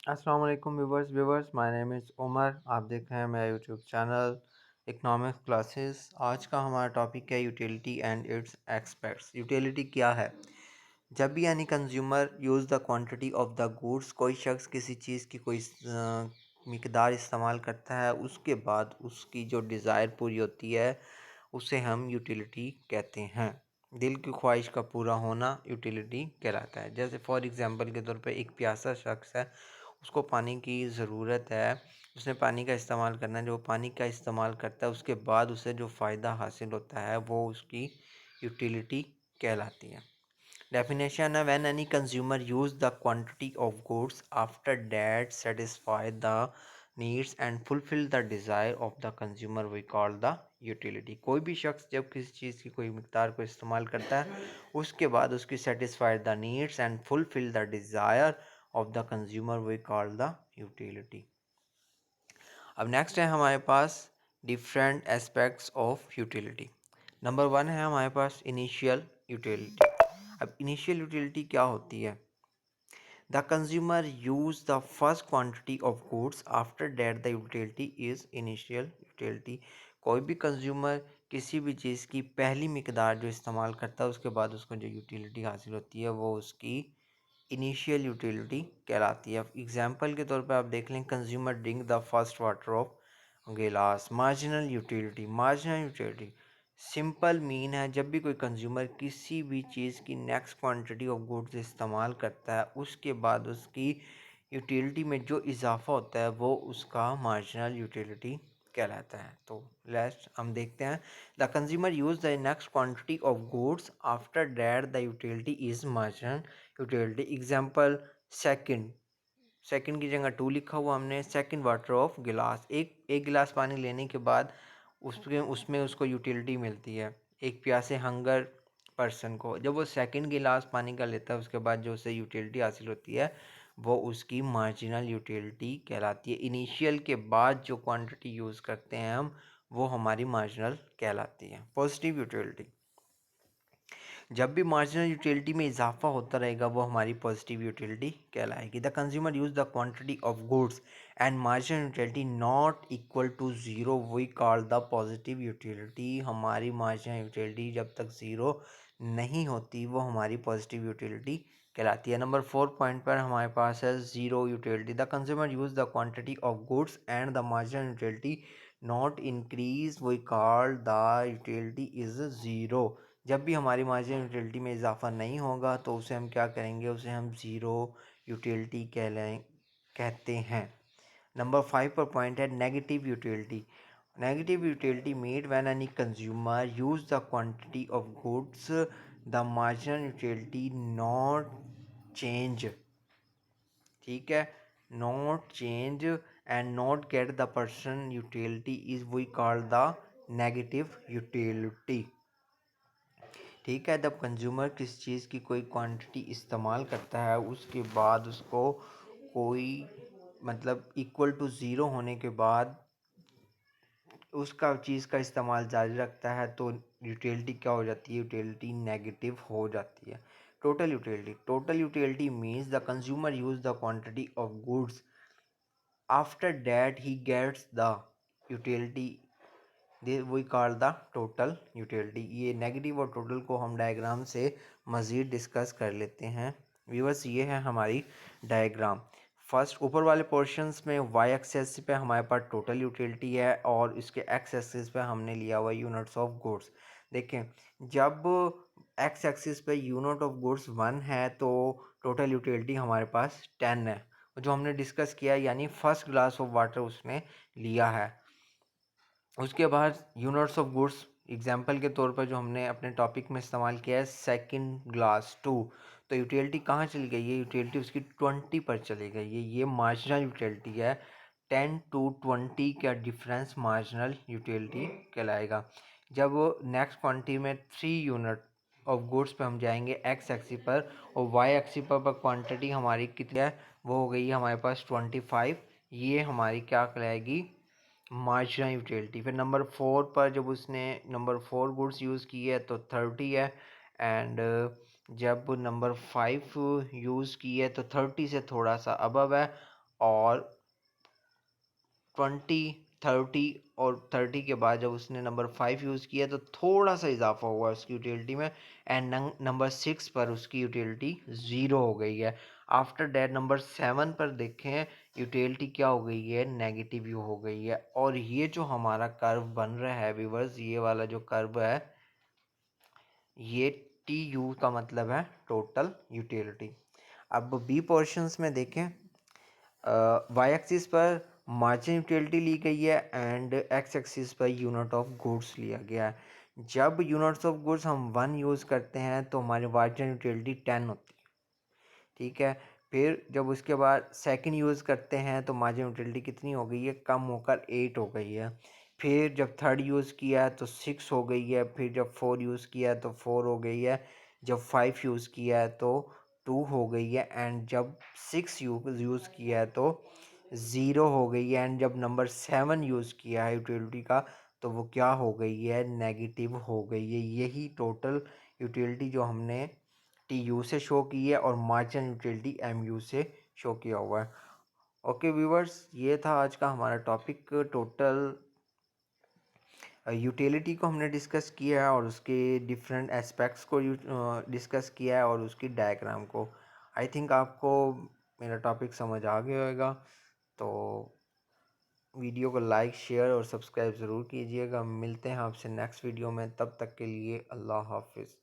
अस्सलाम वालेकुम viewers my name is Umar. आप देख रहे हैं मेरा यूट्यूब चैनल इकोनॉमिक्स क्लासेस। आज का हमारा टॉपिक है utility and it's aspects. Utility क्या है? जब भी यानी consumer use the quantity of the goods, कोई शख्स किसी चीज़ की कोई मिकदार इस्तेमाल करता है, उसके बाद उसकी जो डिज़ायर पूरी होती है उसे हम यूटिलिटी कहते हैं। दिल की ख्वाहिश का पूरा होना यूटिलिटी कहलाता है। जैसे फॉर एग्ज़ाम्पल के तौर पे एक प्यासा शख्स है, उसको पानी की ज़रूरत है, उसने पानी का इस्तेमाल करना है। जो पानी का इस्तेमाल करता है उसके बाद उसे जो फ़ायदा हासिल होता है वो उसकी यूटिलिटी कहलाती है। Definition है when any consumer use the quantity of goods after that satisfy the needs and fulfill the desire of the consumer we call the utility। कोई भी शख्स जब किसी चीज़ की कोई मिकदार को इस्तेमाल करता है उसके बाद उसकी satisfy the needs and fulfill the desire of the consumer we call the utility। अब नेक्स्ट है हमारे पास different aspects of utility. Number one है हमारे पास इनिशियल यूटिलिटी। अब इनिशियल यूटिलिटी क्या होती है? The consumer use the first quantity of goods after that the utility is initial utility. कोई भी कंज्यूमर किसी भी चीज़ की पहली मिकदार जो इस्तेमाल करता है उसके बाद उसको जो यूटिलिटी हासिल होती है वो उसकी इनिशियल यूटिलिटी कहलाती है। एग्जाम्पल के तौर पे आप देख लें, consumer drink the first water of गिलास। मार्जिनल यूटिलिटी सिंपल मीन है जब भी कोई कंज्यूमर किसी भी चीज़ की नेक्स्ट क्वांटिटी ऑफ गुड्स इस्तेमाल करता है उसके बाद उसकी यूटिलिटी में जो इजाफा होता है वो उसका मार्जिनल यूटिलिटी कहलाता है। तो लेट्स हम देखते हैं। The consumer use the next quantity of goods after that the utility is marginal utility. Example, second second की जगह टू लिखा हुआ हमने। सेकंड वाटर ऑफ गिलास, एक गिलास पानी लेने के बाद उसमें उसको यूटिलिटी मिलती है। एक प्यासे हंगर पर्सन को जब वो सेकंड गिलास पानी का लेता है उसके बाद जो उसे यूटिलिटी हासिल होती है वो उसकी मार्जिनल यूटिलिटी कहलाती है। इनिशियल के बाद जो क्वांटिटी यूज़ करते हैं हम वो हमारी मार्जिनल कहलाती है। पॉजिटिव यूटिलिटी, जब भी मार्जिनल यूटिलिटी में इजाफा होता रहेगा वो हमारी पॉजिटिव यूटिलिटी कहलाएगी। The consumer use the quantity of goods and marginal utility not equal to zero we call the positive utility. हमारी मार्जिनल यूटिलिटी जब तक ज़ीरो नहीं होती वो हमारी पॉजिटिव यूटिलिटी कहलाती है। नंबर 4 पॉइंट पर हमारे पास है zero utility. The consumer use the quantity of goods and the marginal utility not increase we call the utility is zero. जब भी हमारी मार्जिनल यूटिलिटी में इजाफा नहीं होगा तो उसे हम क्या करेंगे, उसे हम ज़ीरो यूटिलिटी कहते हैं। नंबर 5 पर पॉइंट है negative utility. Negative utility made when any consumer use the quantity of goods the marginal utility not change. ठीक है, not change and not get the person utility is we call the negative utility. ठीक है, जब consumer किस चीज़ की कोई quantity इस्तेमाल करता है उसके बाद उसको कोई मतलब इक्वल टू ज़ीरो होने के बाद उसका चीज़ का इस्तेमाल जारी रखता है तो यूटिलिटी क्या हो जाती है? यूटिलिटी नेगेटिव हो जाती है। Total utility means the consumer use the quantity of goods after that he gets the utility we call the total utility. ये नेगेटिव और टोटल को हम डायग्राम से मज़ीद डिस्कस कर लेते हैं। व्यूअर्स, ये है हमारी डायग्राम। फर्स्ट ऊपर वाले पोर्शंस में वाई एक्सेस पे हमारे पास टोटल यूटिलिटी है और इसके एक्स एक्सिस पे हमने लिया हुआ यूनिट्स ऑफ गुड्स। देखें, जब एक्स एक्सिस पे यूनिट ऑफ गुड्स 1 है तो टोटल यूटिलिटी हमारे पास 10 है। जो हमने डिस्कस किया यानी फर्स्ट ग्लास ऑफ वाटर उसने लिया है। उसके बाद यूनिट्स ऑफ गुड्स एग्जाम्पल के तौर पर जो हमने अपने टॉपिक में इस्तेमाल किया है सेकंड ग्लास 2, तो यूटिलिटी कहाँ चली गई है? यूटिलिटी उसकी 20 पर चली गई है। ये मार्जिनल यूटिलिटी है। 10 टू 20 का डिफरेंस मार्जिनल यूटिलिटी कहलाएगा। जब नेक्स्ट क्वांटिटी में 3 यूनिट ऑफ गुड्स पे हम जाएंगे एक्स एक्सी पर और वाई एक्सी पर क्वांटिटी हमारी कितनी है? वो हो गई है हमारे पास 25। ये हमारी क्या कहलाएगी? Marginal utility. फिर नंबर 4 पर जब उसने नंबर 4 गुड्स यूज़ की है तो 30 है। एंड जब नंबर 5 यूज़ की है तो 30 से थोड़ा सा अबव है। और 20, 30 और 30 के बाद जब उसने नंबर 5 यूज़ किया तो थोड़ा सा इजाफा हुआ उसकी यूटिलिटी में, एंड नंबर 6 पर उसकी यूटिलिटी ज़ीरो हो गई है। आफ्टर डैट नंबर 7 पर देखें यूटिलिटी क्या हो गई है, नेगेटिव यू हो गई है। और ये जो हमारा कर्व बन रहा है व्यूअर्स, ये वाला जो कर्व है, ये टी यू का मतलब है टोटल यूटिलिटी। अब बी पोर्शंस में देखें, वाई एक्सिस पर मार्जिन यूटिलिटी ली गई है and x axis per unit of goods लिया गया है। जब यूनिट्स ऑफ गुड्स हम 1 यूज़ करते हैं तो हमारी मार्जिन यूटिलिटी 10 होती है, ठीक है। फिर जब उसके बाद सेकंड यूज़ करते हैं तो मार्जिन यूटिलिटी कितनी हो गई है, कम होकर 8 हो गई है। फिर जब थर्ड यूज़ किया तो 6 हो गई है। फिर जब 4 यूज़ किया तो 4 हो गई है। जब 5 यूज़ किया है तो 2 हो गई है। एंड जब 6 यूज़ किया है तो 0 हो गई है। एंड जब नंबर 7 यूज़ किया है यूटिलिटी का तो वो क्या हो गई है, नेगेटिव हो गई है। यही टोटल यूटिलिटी जो हमने टी यू से शो की है और मार्जिन यूटिलिटी एम यू से शो किया हुआ है। ओके व्यूवर्स, ये था आज का हमारा टॉपिक। टोटल यूटिलिटी को हमने डिस्कस किया है और उसके डिफरेंट एस्पेक्ट्स को डिस्कस किया है और उसकी डायग्राम को। आई थिंक आपको मेरा टॉपिक समझ आ गया होगा। तो वीडियो को लाइक, शेयर और सब्सक्राइब ज़रूर कीजिएगा। मिलते हैं आपसे नेक्स्ट वीडियो में, तब तक के लिए अल्लाह हाफिज़।